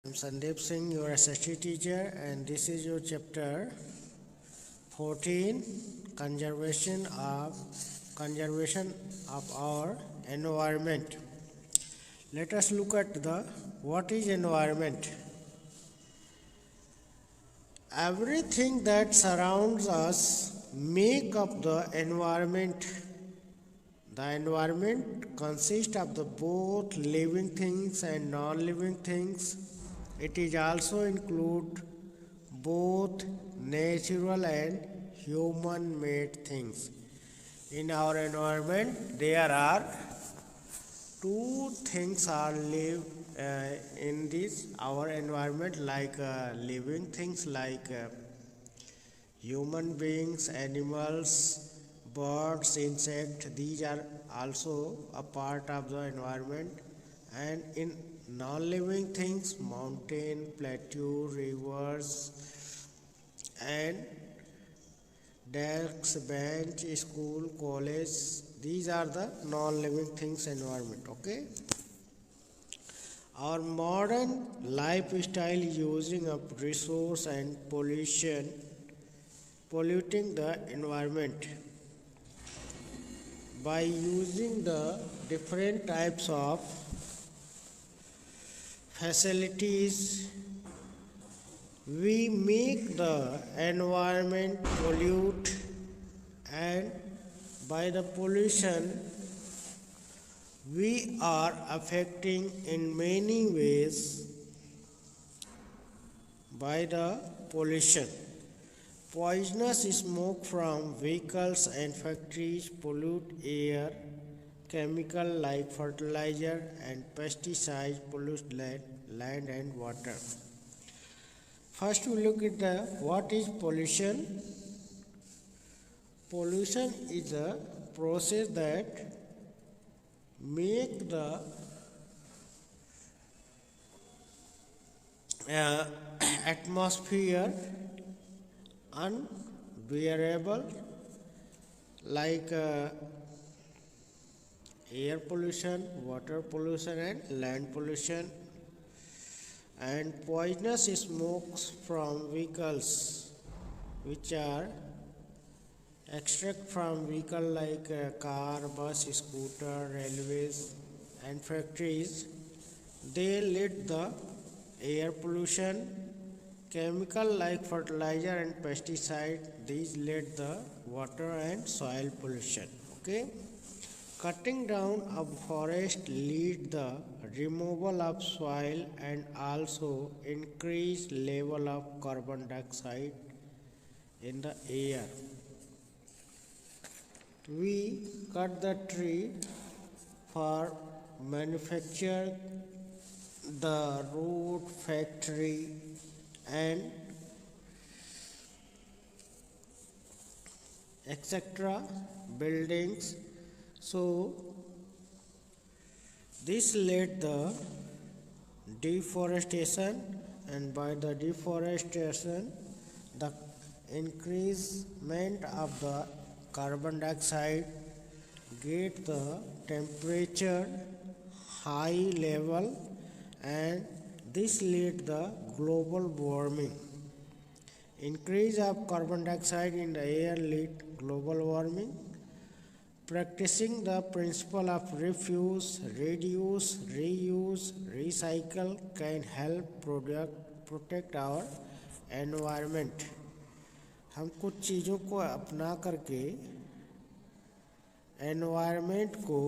I'm Sandeep Singh, your SHT teacher, and this is your chapter 14, conservation of our environment. Let us look at the what is environment. Everything that surrounds us make up the environment. The environment consists of the both living things and non-living things. It is also include both natural and human-made things. In our environment, there are two things are live in this our environment, like living things like human beings, animals, birds, insects. These are also a part of the environment. And in non-living things, mountain, plateau, rivers, and desks, bench, school, college. These are the non-living things environment. Okay. Our modern lifestyle using up resource and polluting the environment by using the different types of facilities. We make the environment pollute, and by the pollution we are affecting in many ways by the pollution. Poisonous smoke from vehicles and factories pollute air. Chemical like fertilizer and pesticides pollute land and water. First we look at the what is pollution. Pollution is a process that make the atmosphere unbearable, like air pollution, water pollution, and land pollution. And poisonous smokes from vehicles, which are extract from vehicle like car, bus, scooter, railways, and factories. They lead the air pollution. Chemical like fertilizer and pesticide, these lead the water and soil pollution. Okay. Cutting down of forest lead the removal of soil and also increase level of carbon dioxide in the air. We cut the tree for manufacture, the road, factory, and etc. buildings. So this led the deforestation, and by the deforestation the increasement of the carbon dioxide get the temperature high level, and this lead the global warming. Increase of carbon dioxide in the air lead global warming. Practicing the principle of refuse, reduce, reuse, recycle can help protect our environment. हम कुछ चीज़ों को अपना करके environment को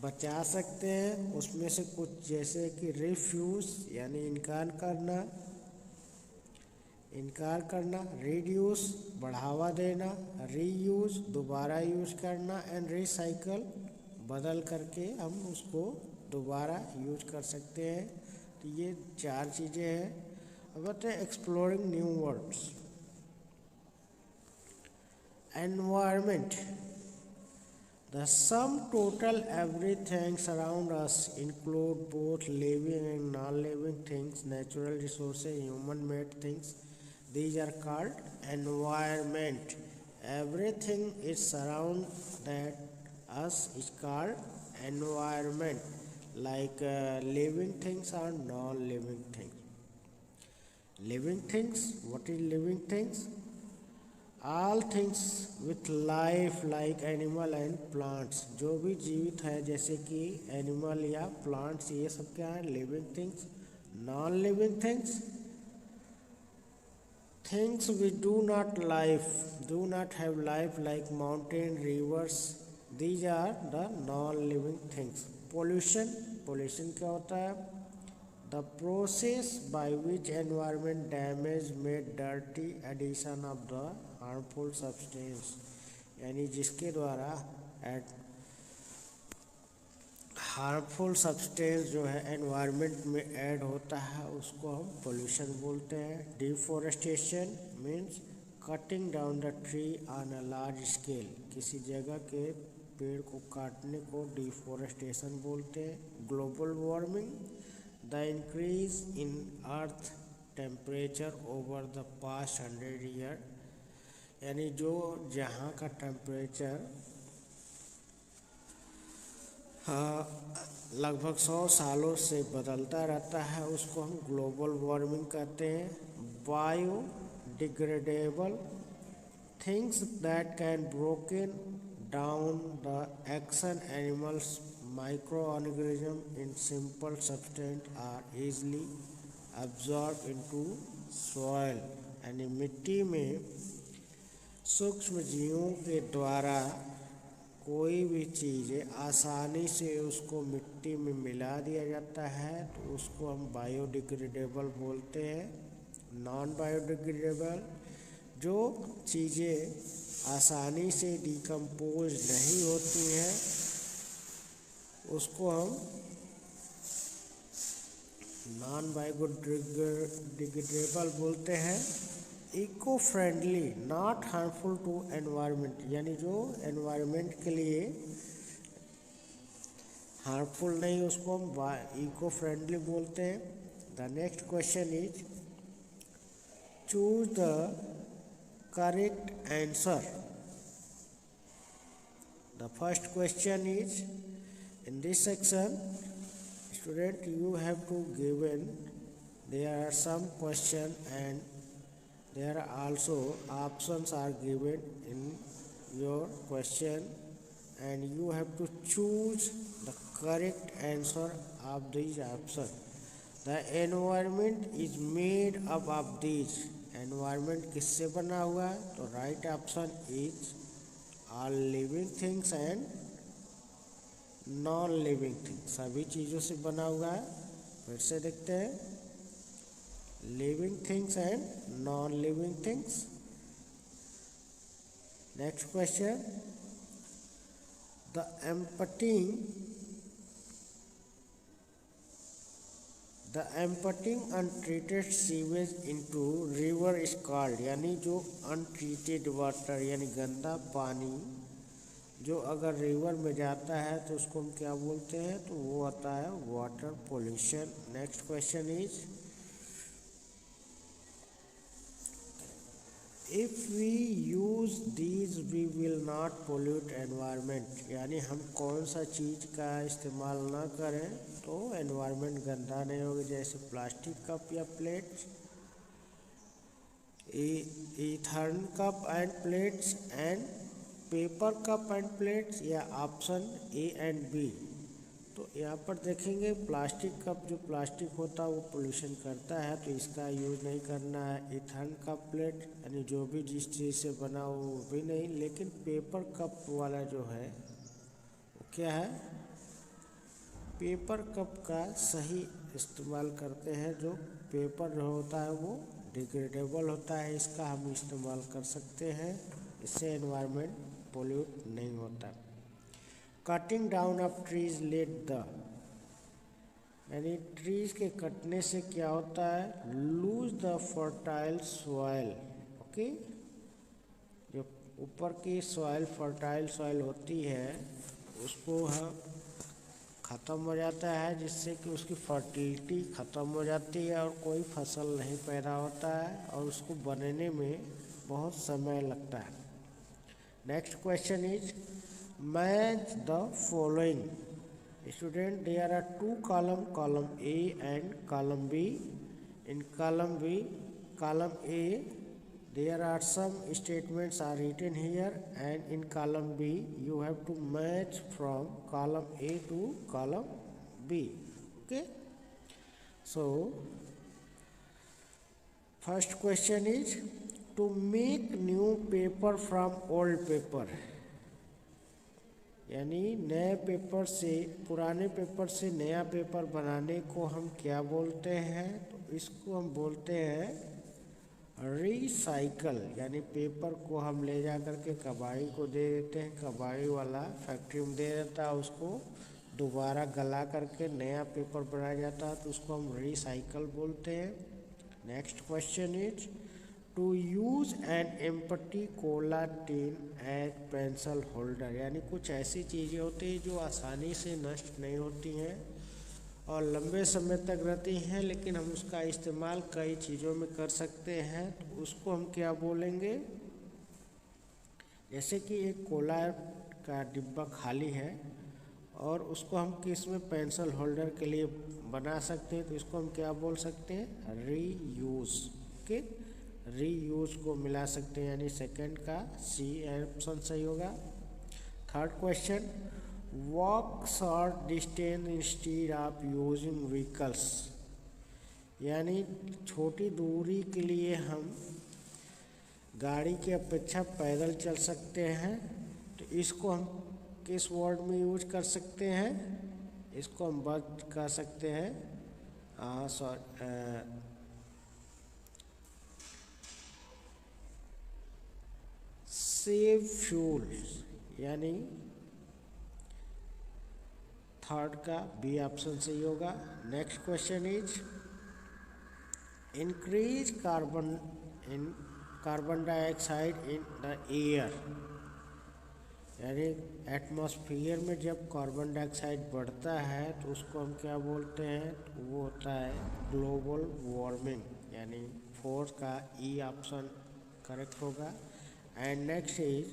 बचा सकते हैं. उसमें से कुछ जैसे कि रिफ्यूज़ यानी इनकार करना, रिड्यूस बढ़ावा देना, रीयूज़ दोबारा यूज करना, एंड रिसाइकल बदल करके हम उसको दोबारा यूज कर सकते हैं. तो ये चार चीज़ें हैं. अब बताते हैं exploring new words. Environment, the sum total everything around us include both living and non-living things, natural resources, human-made things. These are called environment. Everything is surround that us is called environment. like living things or non-living things. Living things, what is living things? All things with life like animal and plants, जो भी जीवित है जैसे कि animal या plants, ये सब क्या है? Living things. Non living things, things which do not have life like mountain, rivers, these are the non-living things. Pollution क्या होता है? The process by which environment damage made dirty, addition of the harmful substance, यानी जिसके द्वारा harmful substance जो है environment में add होता है उसको हम पोल्यूशन बोलते हैं. Deforestation means cutting down the tree on a large scale, किसी जगह के पेड़ को काटने को डिफॉरेस्टेशन बोलते हैं. Global warming, the increase in earth temperature over the past 100 year, यानी जो जहाँ का टेम्परेचर लगभग 100 सालों से बदलता रहता है उसको हम ग्लोबल वार्मिंग कहते हैं. Biodegradable, things that can broken down the action animals microorganism in simple substance are easily absorb into soil, यानी मिट्टी में सूक्ष्म जीवों के द्वारा कोई भी चीज़ आसानी से उसको मिट्टी में मिला दिया जाता है तो उसको हम बायोडिग्रेडेबल बोलते हैं. नॉन बायोडिग्रेडेबल, जो चीज़ें आसानी से डिकम्पोज नहीं होती हैं उसको हम नॉन बायोडिग्रेडेबल बोलते हैं. Eco friendly, not harmful to environment, यानी जो एनवायरनमेंट के लिए हार्मफुल नहीं उसको हम इको फ्रेंडली बोलते हैं. The next question is choose the correct answer. The first question is, in this section student you have to given, there are some question and there are also options are given in your question and you have to choose the correct answer of these options. The environment is made up of these. environment किससे बना हुआ है? तो right option is all living things and non living things, सभी चीज़ों से बना हुआ है. फिर से देखते हैं, living things and non-living things. Next question, the emptying untreated sewage into river is called, यानी जो untreated water यानी गंदा पानी जो अगर रिवर में जाता है तो उसको हम क्या बोलते हैं? तो वो होता है water pollution. Next question is, if we use these we will not pollute environment, यानी हम कौन सा चीज़ का इस्तेमाल ना करें तो एनवायरनमेंट गंदा नहीं होगा. जैसे प्लास्टिक कप या प्लेट्स, ईथर्न cup and plates and paper cup and plates, या ऑप्शन ए एंड बी. तो यहाँ पर देखेंगे प्लास्टिक कप, जो प्लास्टिक होता है वो पोल्यूशन करता है तो इसका यूज़ नहीं करना है. इथर्न कप प्लेट यानी जो भी जिस चीज़ से बना हो वो भी नहीं. लेकिन पेपर कप वाला जो है वो क्या है? पेपर कप का सही इस्तेमाल करते हैं. जो पेपर जो होता है वो डिग्रेडेबल होता है, इसका हम इस्तेमाल कर सकते हैं, इससे एनवायरनमेंट पोल्यूट नहीं होता. Cutting down of trees let the, यानी ट्रीज के कटने से क्या होता है? Lose the fertile soil. Okay, जो ऊपर की सॉइल फर्टाइल सॉइल होती है उसको ख़त्म हो जाता है, जिससे कि उसकी फर्टिलिटी ख़त्म हो जाती है और कोई फसल नहीं पैदा होता है और उसको बनने में बहुत समय लगता है. Next question is, match the following, Student, there are two column A and column B. In column A, there are some statements are written here, and in column B, you have to match from column A to column B. Okay. So, first question is to make new paper from old paper. यानी नए paper से पुराने paper से नया paper बनाने को हम क्या बोलते हैं? तो इसको हम बोलते हैं रिसाइकल। यानी पेपर को हम ले जा कर के कबाड़ी को दे देते हैं, कबाड़ी वाला फैक्ट्री में दे देता है, उसको दोबारा गला करके नया पेपर बनाया जाता है, तो उसको हम रिसाइकल बोलते हैं। Next question is to use an empty cola tin as pencil holder. यानी कुछ ऐसी चीज़ें होती हैं जो आसानी से नष्ट नहीं होती हैं और लंबे समय तक रहती हैं, लेकिन हम उसका इस्तेमाल कई चीज़ों में कर सकते हैं, तो उसको हम क्या बोलेंगे? जैसे कि एक कोला का डिब्बा खाली है और उसको हम किस में पेंसिल होल्डर के लिए बना सकते हैं, तो इसको हम क्या बोल सकते हैं? रीयूज़। ओके, रीयूज को मिला सकते हैं, यानी सेकंड का सी ऑप्शन सही होगा। Third question walk short distance instead of using vehicles. यानी छोटी दूरी के लिए हम गाड़ी की अपेक्षा पैदल चल सकते हैं, तो इसको हम किस वर्ड में यूज कर सकते हैं? इसको हम बात कर सकते हैं सेव फ्यूल। यानी थर्ड का बी ऑप्शन सही होगा। Next question is increase carbon dioxide in the air. यानी एटमॉस्फेयर में जब कार्बन डाइऑक्साइड बढ़ता है तो उसको हम क्या बोलते हैं? तो वो होता है ग्लोबल वार्मिंग। यानी फोर्थ का ई ऑप्शन करेक्ट होगा। And next is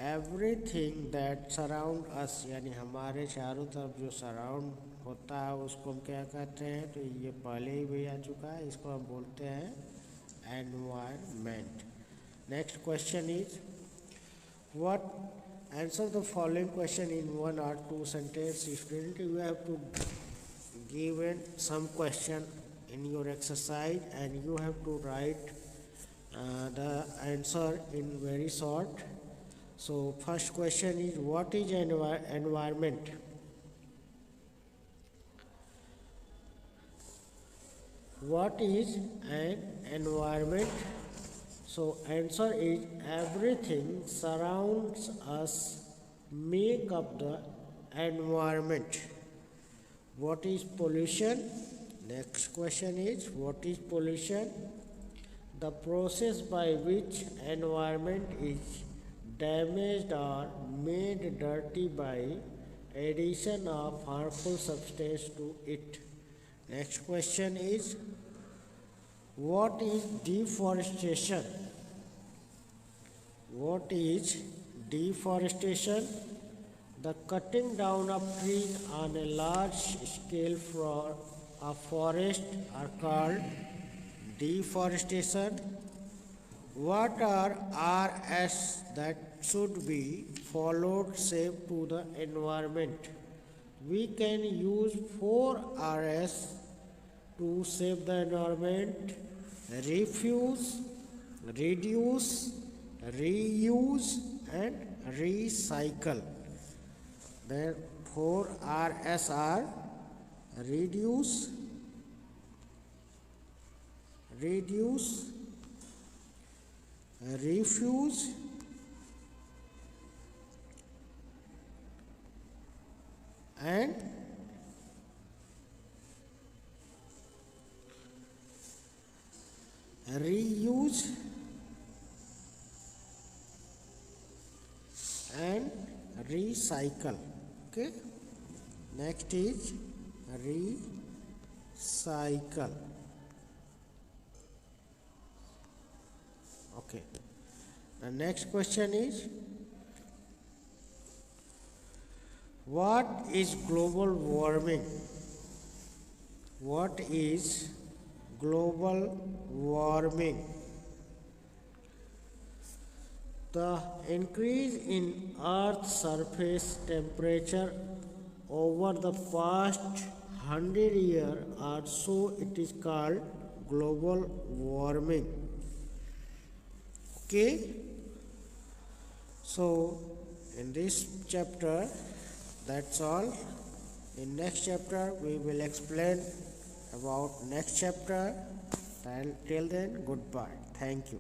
everything that surround us. यानी हमारे चारों तरफ जो सराउंड होता है उसको हम क्या कहते हैं? तो ये पहले ही भी आ चुका है, इसको हम बोलते हैं environment. Next question is what answer the following question in one or two sentence. Student, you have to given some question in your exercise and you have to write the answer in very short. So first question is what is environment? What is an environment? So answer is everything surrounds us make up the environment. What is pollution? Next question is what is pollution? The process by which environment is damaged or made dirty by addition of harmful substance to it. Next question is what is deforestation? What is deforestation? The cutting down of trees on a large scale for a forest are called deforestation. What are RS that should be followed save to the environment? We can use 4 RS to save the environment: refuse, reduce, reuse and recycle. Therefore RS are reduce, refuse, and reuse and recycle. Okay, next is recycle. Okay, the next question is What is global warming? What is global warming? The increase in Earth's surface temperature over the past 100 years or so, it is called global warming. Okay, so in this chapter, that's all. In next chapter we will explain about next chapter. Till then, goodbye. Thank you.